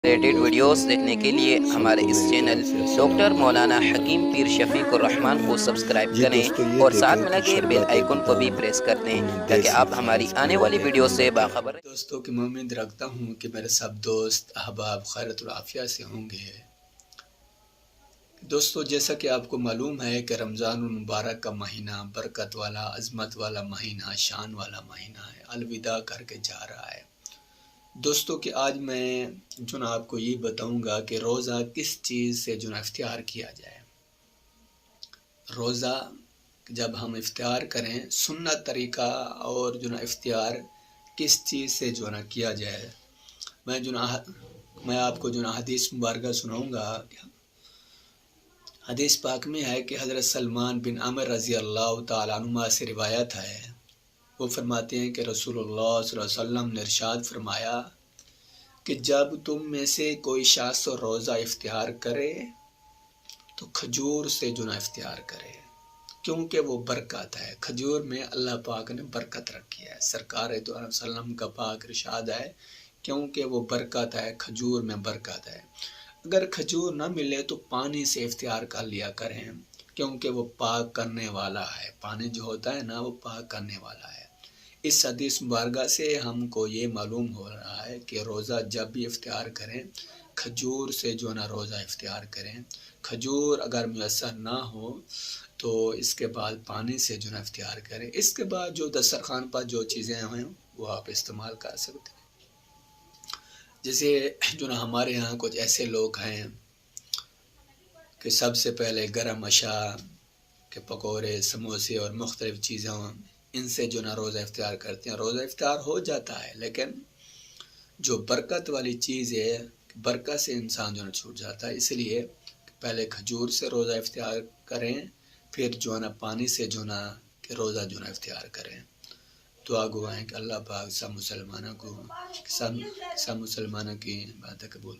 Related videos دیکھنے کے لیے ہمارے اس چینل ڈاکٹر مولانا حکیم پیر شفیق الرحمان کو سبسکرائب کریں اور ساتھ میں لگے بیل آئیکن کو بھی پریس کر دیں تاکہ آپ ہماری آنے والی ویڈیو سے باخبر رہیں۔ دوستوں کی امید رکھتا ہوں کہ میرے سب دوست احباب خیرت العافیہ سے ہوں گے۔ دوستو، جیسا کہ آپ کو معلوم ہے کہ رمضان المبارک کا مہینہ برکت والا، عظمت والا مہینہ، شان والا مہینہ ہے، الوداع کر کے جا رہا ہے۔ دوستو کہ آج میں آپ کو یہ بتاؤں گا کہ روزہ کس چیز سے اختیار کیا جائے۔ روزہ جب ہم افطار کریں، سنت طریقہ اور افطار کس چیز سے کیا جائے۔ میں آپ کو حدیث مبارکہ سناؤں گا۔ حدیث پاک میں ہے کہ حضرت سلمان بن عمر رضی اللہ تعالیٰ عنہ سے روایت ہے، وہ فرماتے ہیں کہ رسول اللہ صلی اللہ علیہ وسلم نے ارشاد فرمایا کہ جب تم میں سے کوئی شخص روزہ اختیار کرے تو کھجور سے اختیار کرے، کیونکہ وہ برکت ہے۔ کھجور میں اللہ پاک نے برکت رکھی ہے۔ سرکار دو علیہ وسلم کا پاک ارشاد ہے، کیونکہ وہ برکت ہے، کھجور میں برکت ہے۔ اگر کھجور نہ ملے تو پانی سے اختیار کر لیا کریں، کیونکہ وہ پاک کرنے والا ہے۔ پانی جو ہوتا ہے نا، وہ پاک کرنے والا ہے۔ اس حدیث مبارکہ سے ہم کو یہ معلوم ہو رہا ہے کہ روزہ جب بھی اختیار کریں، کھجور سے روزہ اختیار کریں۔ کھجور اگر میسر نہ ہو تو اس کے بعد پانی سے اختیار کریں۔ اس کے بعد جو دسترخوان پر جو چیزیں ہیں وہ آپ استعمال کر سکتے ہیں۔ جیسے ہمارے ہاں کچھ ایسے لوگ ہیں کہ سب سے پہلے گرم اشیاء کے پکوڑے، سموسے اور مختلف چیزیں ان سے روزہ اختیار کرتے ہیں۔ روزہ اختیار ہو جاتا ہے، لیکن جو برکت والی چیز ہے، برکت سے انسان چھوٹ جاتا ہے۔ اس لیے پہلے کھجور سے روزہ اختیار کریں، پھر پانی سے روزہ اختیار کریں۔ دعا گو ہیں کہ اللہ پاک سب مسلمانوں کی باتیں قبول